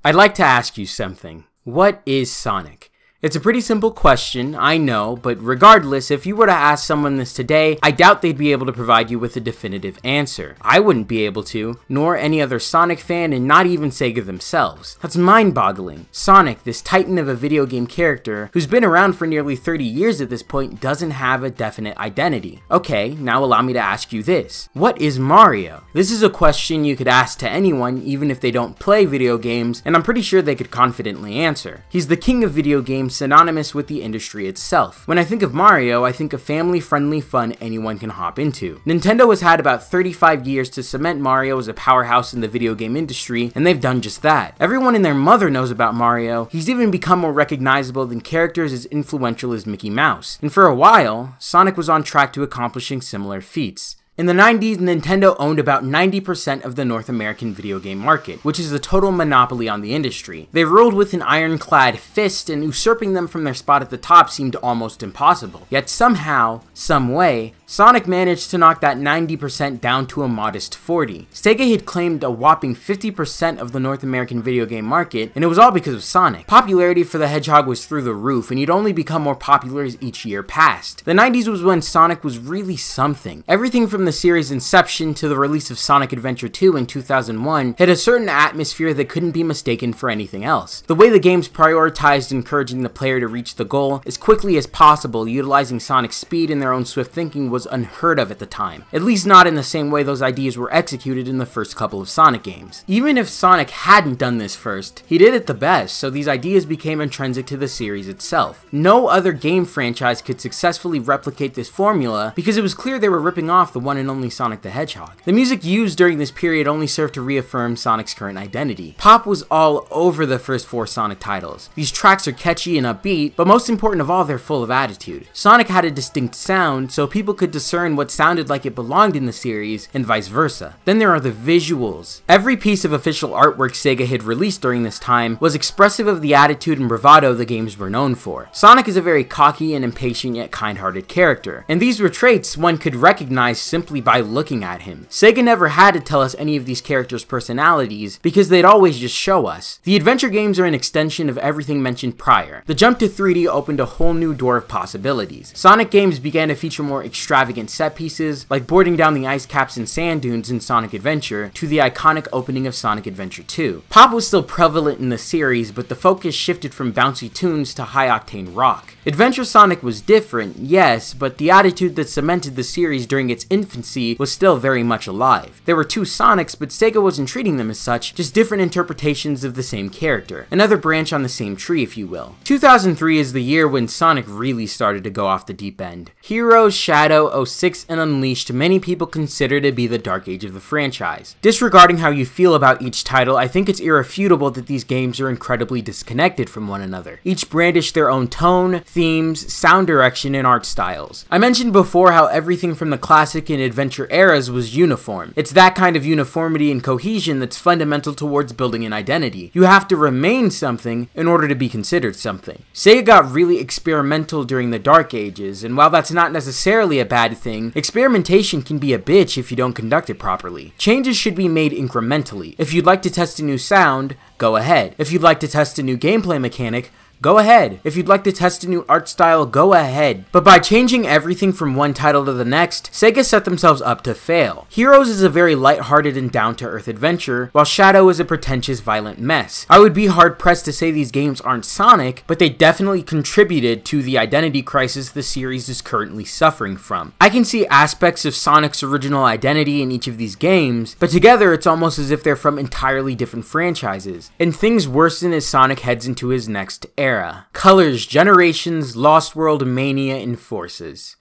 I'd like to ask you something. What is Sonic? It's a pretty simple question, I know, but regardless, if you were to ask someone this today, I doubt they'd be able to provide you with a definitive answer. I wouldn't be able to, nor any other Sonic fan, and not even SEGA themselves. That's mind-boggling. Sonic, this titan of a video game character, who's been around for nearly 30 years at this point, doesn't have a definite identity. Okay, now allow me to ask you this. What is Mario? This is a question you could ask to anyone, even if they don't play video games, and I'm pretty sure they could confidently answer. He's the king of video games, synonymous with the industry itself. When I think of Mario, I think of family-friendly fun anyone can hop into. Nintendo has had about 35 years to cement Mario as a powerhouse in the video game industry, and they've done just that. Everyone and their mother knows about Mario. He's even become more recognizable than characters as influential as Mickey Mouse. And for a while, Sonic was on track to accomplishing similar feats. In the 90s, Nintendo owned about 90% of the North American video game market, which is a total monopoly on the industry. They ruled with an ironclad fist, and usurping them from their spot at the top seemed almost impossible. Yet somehow, some way, Sonic managed to knock that 90% down to a modest 40. SEGA had claimed a whopping 50% of the North American video game market, and it was all because of Sonic. Popularity for the Hedgehog was through the roof, and he'd only become more popular as each year passed. The 90s was when Sonic was really something. Everything from the series' inception to the release of Sonic Adventure 2 in 2001 had a certain atmosphere that couldn't be mistaken for anything else. The way the games prioritized encouraging the player to reach the goal as quickly as possible, utilizing Sonic's speed and their own swift thinking, was unheard of at the time. At least not in the same way those ideas were executed in the first couple of Sonic games. Even if Sonic hadn't done this first, he did it the best, so these ideas became intrinsic to the series itself. No other game franchise could successfully replicate this formula because it was clear they were ripping off the one and only Sonic the Hedgehog. The music used during this period only served to reaffirm Sonic's current identity. Pop was all over the first 4 Sonic titles. These tracks are catchy and upbeat, but most important of all, they're full of attitude. Sonic had a distinct sound, so people could discern what sounded like it belonged in the series, and vice versa. Then there are the visuals. Every piece of official artwork SEGA had released during this time was expressive of the attitude and bravado the games were known for. Sonic is a very cocky and impatient yet kind-hearted character, and these were traits one could recognize simply by looking at him. SEGA never had to tell us any of these characters' personalities because they'd always just show us. The adventure games are an extension of everything mentioned prior. The jump to 3D opened a whole new door of possibilities. Sonic games began to feature more extravagant set pieces, like boarding down the ice caps and sand dunes in Sonic Adventure, to the iconic opening of Sonic Adventure 2. Pop was still prevalent in the series, but the focus shifted from bouncy tunes to high-octane rock. Adventure Sonic was different, yes, but the attitude that cemented the series during its infancy was still very much alive. There were 2 Sonics, but SEGA wasn't treating them as such, just different interpretations of the same character. Another branch on the same tree, if you will. 2003 is the year when Sonic really started to go off the deep end. Heroes, Shadow, 06, and Unleashed many people consider to be the dark age of the franchise. Disregarding how you feel about each title, I think it's irrefutable that these games are incredibly disconnected from one another. Each brandish their own tone, themes, sound direction, and art styles. I mentioned before how everything from the classic and adventure eras was uniform. It's that kind of uniformity and cohesion that's fundamental towards building an identity. You have to remain something in order to be considered something. SEGA got really experimental during the Dark Ages, and while that's not necessarily a bad thing, experimentation can be a bitch if you don't conduct it properly. Changes should be made incrementally. If you'd like to test a new sound, go ahead. If you'd like to test a new gameplay mechanic, go ahead. If you'd like to test a new art style, go ahead. But by changing everything from one title to the next, SEGA set themselves up to fail. Heroes is a very lighthearted and down-to-earth adventure, while Shadow is a pretentious, violent mess. I would be hard-pressed to say these games aren't Sonic, but they definitely contributed to the identity crisis the series is currently suffering from. I can see aspects of Sonic's original identity in each of these games, but together it's almost as if they're from entirely different franchises. And things worsen as Sonic heads into his next era. Colors, Generations, Lost World, Mania, and Forces.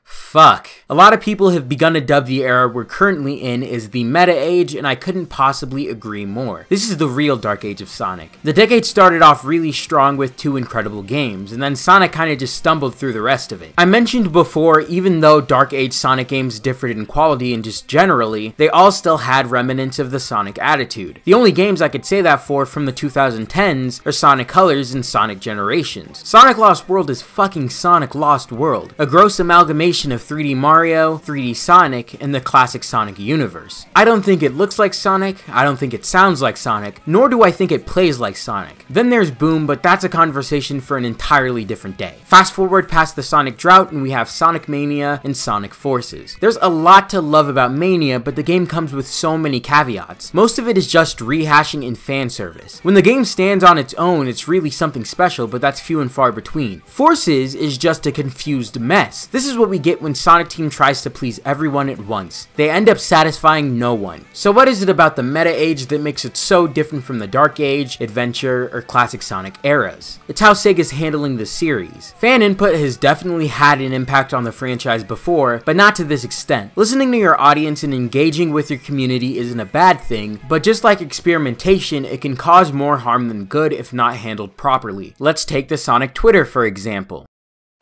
Fuck. A lot of people have begun to dub the era we're currently in as the meta age, and I couldn't possibly agree more. This is the real dark age of Sonic. The decade started off really strong with 2 incredible games, and then Sonic kinda just stumbled through the rest of it. I mentioned before, even though dark age Sonic games differed in quality and just generally, they all still had remnants of the Sonic attitude. The only games I could say that for from the 2010s are Sonic Colors and Sonic Generations. Sonic Lost World is fucking Sonic Lost World, a gross amalgamation combination of 3D Mario, 3D Sonic, and the classic Sonic universe. I don't think it looks like Sonic, I don't think it sounds like Sonic, nor do I think it plays like Sonic. Then there's Boom, but that's a conversation for an entirely different day. Fast forward past the Sonic drought and we have Sonic Mania and Sonic Forces. There's a lot to love about Mania, but the game comes with so many caveats. Most of it is just rehashing and fan service. When the game stands on its own, it's really something special, but that's few and far between. Forces is just a confused mess. This is what we get when Sonic Team tries to please everyone at once. They end up satisfying no one. So what is it about the meta age that makes it so different from the Dark Age, Adventure, or classic Sonic eras? It's how Sega's handling the series. Fan input has definitely had an impact on the franchise before, but not to this extent. Listening to your audience and engaging with your community isn't a bad thing, but just like experimentation, it can cause more harm than good if not handled properly. Let's take the Sonic Twitter for example.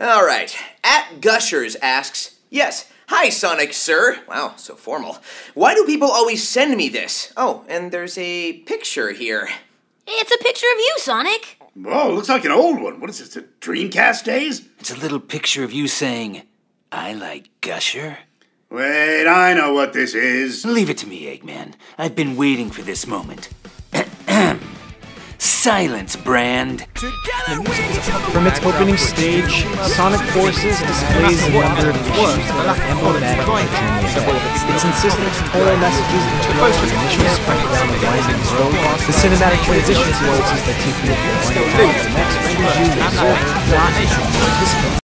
Alright, @Gushers asks, yes, hi Sonic sir. Wow, so formal. Why do people always send me this? Oh, and there's a picture here. It's a picture of you, Sonic. Whoa, looks like an old one. What is this, the Dreamcast days? It's a little picture of you saying, I like Gusher. Wait, I know what this is. Leave it to me, Eggman. I've been waiting for this moment. Silence, Brand. From its opening stage, Sonic Forces displays a number of issues that are emblematic of Dreamcast. Its insistent tonal messages interrupt the initial sprint down the winding road. The cinematic transition sequences that take you from one to the next renders you the observer, not a participant.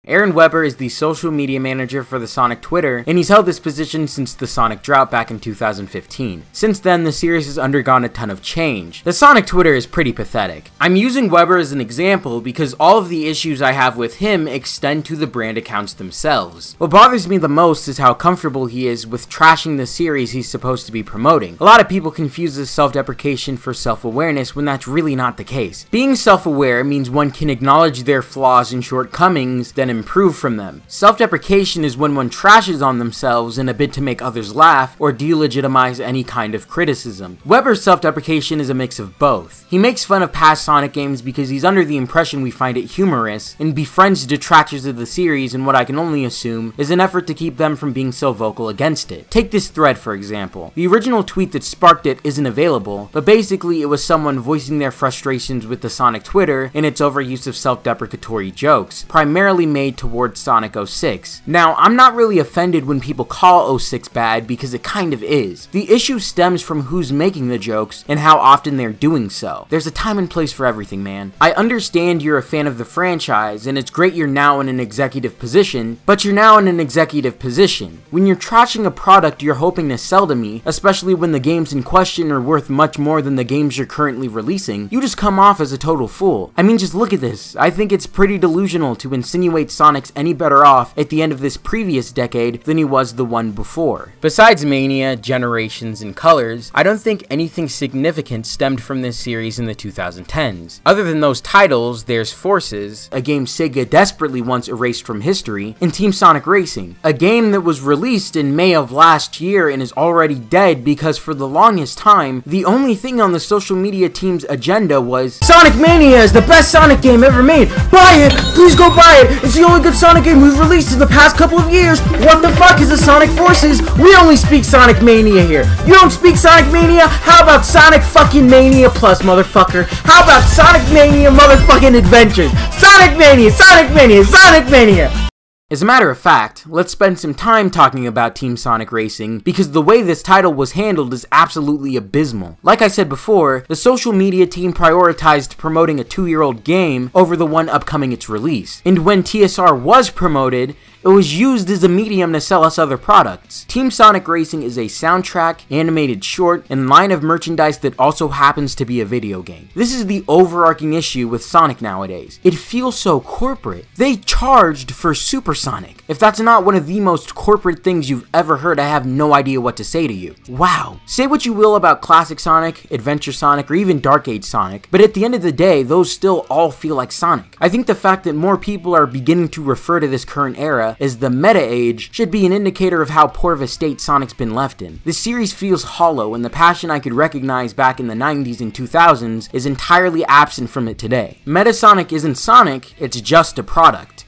Aaron Weber is the social media manager for the Sonic Twitter, and he's held this position since the Sonic drought back in 2015. Since then, the series has undergone a ton of change. The Sonic Twitter is pretty pathetic. I'm using Weber as an example because all of the issues I have with him extend to the brand accounts themselves. What bothers me the most is how comfortable he is with trashing the series he's supposed to be promoting. A lot of people confuse this self-deprecation for self-awareness when that's really not the case. Being self-aware means one can acknowledge their flaws and shortcomings, then improve from them. Self-deprecation is when one trashes on themselves in a bid to make others laugh or delegitimize any kind of criticism. Weber's self-deprecation is a mix of both. He makes fun of past Sonic games because he's under the impression we find it humorous, and befriends detractors of the series in what I can only assume is an effort to keep them from being so vocal against it. Take this thread for example. The original tweet that sparked it isn't available, but basically it was someone voicing their frustrations with the Sonic Twitter and its overuse of self-deprecatory jokes, primarily made towards Sonic 06. Now, I'm not really offended when people call 06 bad because it kind of is. The issue stems from who's making the jokes and how often they're doing so. There's a time and place for everything, man. I understand you're a fan of the franchise and it's great you're now in an executive position, but you're now in an executive position. When you're trashing a product you're hoping to sell to me, especially when the games in question are worth much more than the games you're currently releasing, you just come off as a total fool. I mean, just look at this. I think it's pretty delusional to insinuate Sonic's any better off at the end of this previous decade than he was the one before. Besides Mania, Generations, and Colors, I don't think anything significant stemmed from this series in the 2010s. Other than those titles, there's Forces, a game Sega desperately wants erased from history, and Team Sonic Racing, a game that was released in May of last year and is already dead because for the longest time, the only thing on the social media team's agenda was Sonic Mania is the best Sonic game ever made! Buy it! Please go buy it! It's the only good Sonic game we've released in the past couple of years. What the fuck is a Sonic Forces? We only speak Sonic Mania here. You don't speak Sonic Mania? How about Sonic fucking Mania Plus, motherfucker? How about Sonic Mania motherfucking Adventures? Sonic Mania, Sonic Mania, Sonic Mania! As a matter of fact, let's spend some time talking about Team Sonic Racing, because the way this title was handled is absolutely abysmal. Like I said before, the social media team prioritized promoting a 2-year-old game over the one upcoming its release. And when TSR was promoted, it was used as a medium to sell us other products. Team Sonic Racing is a soundtrack, animated short, and line of merchandise that also happens to be a video game. This is the overarching issue with Sonic nowadays. It feels so corporate. They charged for Super Sonic. If that's not one of the most corporate things you've ever heard, I have no idea what to say to you. Wow. Say what you will about Classic Sonic, Adventure Sonic, or even Dark Age Sonic, but at the end of the day, those still all feel like Sonic. I think the fact that more people are beginning to refer to this current era as the meta age should be an indicator of how poor of a state Sonic's been left in. This series feels hollow, and the passion I could recognize back in the 90s and 2000s is entirely absent from it today. Meta Sonic isn't Sonic, it's just a product.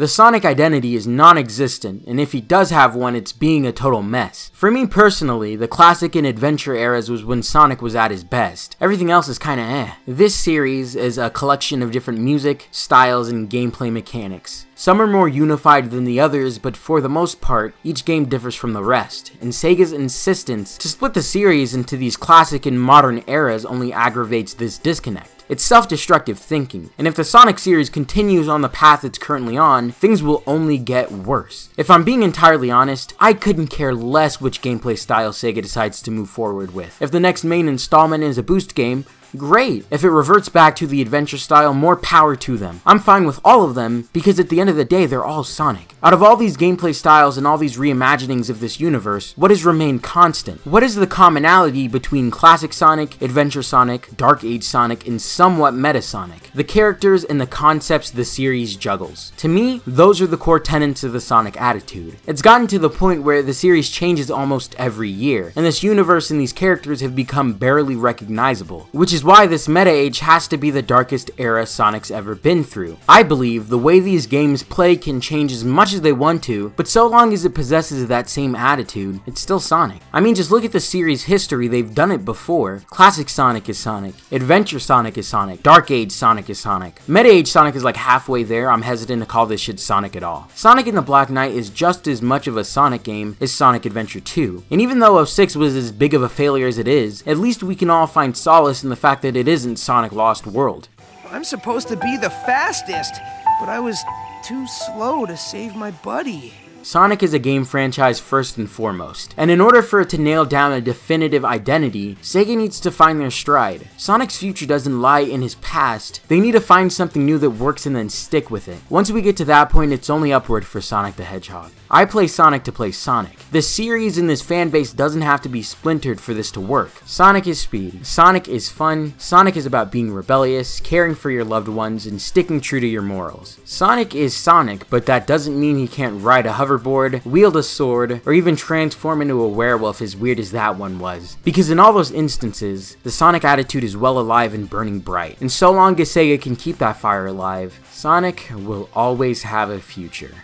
The Sonic identity is non-existent, and if he does have one, it's being a total mess. For me personally, the classic and adventure eras was when Sonic was at his best. Everything else is kinda eh. This series is a collection of different music, styles, and gameplay mechanics. Some are more unified than the others, but for the most part, each game differs from the rest, and Sega's insistence to split the series into these classic and modern eras only aggravates this disconnect. It's self-destructive thinking, and if the Sonic series continues on the path it's currently on, things will only get worse. If I'm being entirely honest, I couldn't care less which gameplay style Sega decides to move forward with. If the next main installment is a boost game, great. If it reverts back to the adventure style, more power to them. I'm fine with all of them, because at the end of the day, they're all Sonic. Out of all these gameplay styles and all these reimaginings of this universe, what has remained constant? What is the commonality between classic Sonic, adventure Sonic, Dark Age Sonic, and somewhat meta Sonic? The characters and the concepts the series juggles. To me, those are the core tenets of the Sonic attitude. It's gotten to the point where the series changes almost every year, and this universe and these characters have become barely recognizable, which is why this meta age has to be the darkest era Sonic's ever been through. I believe the way these games play can change as much as they want to, but so long as it possesses that same attitude, it's still Sonic. I mean, just look at the series history, they've done it before. Classic Sonic is Sonic, Adventure Sonic is Sonic, Dark Age Sonic is Sonic. Meta Age Sonic is like halfway there. I'm hesitant to call this shit Sonic at all. Sonic and the Black Knight is just as much of a Sonic game as Sonic Adventure 2. And even though 06 was as big of a failure as it is, at least we can all find solace in the fact that it isn't Sonic Lost World. I'm supposed to be the fastest, but I was too slow to save my buddy. Sonic is a game franchise first and foremost, and in order for it to nail down a definitive identity, Sega needs to find their stride. Sonic's future doesn't lie in his past, they need to find something new that works and then stick with it. Once we get to that point, it's only upward for Sonic the Hedgehog. I play Sonic to play Sonic. This series and this fanbase doesn't have to be splintered for this to work. Sonic is speed, Sonic is fun, Sonic is about being rebellious, caring for your loved ones, and sticking true to your morals. Sonic is Sonic, but that doesn't mean he can't ride a hoverboard, wield a sword, or even transform into a werewolf as weird as that one was. Because in all those instances, the Sonic attitude is well alive and burning bright. And so long as Sega can keep that fire alive, Sonic will always have a future.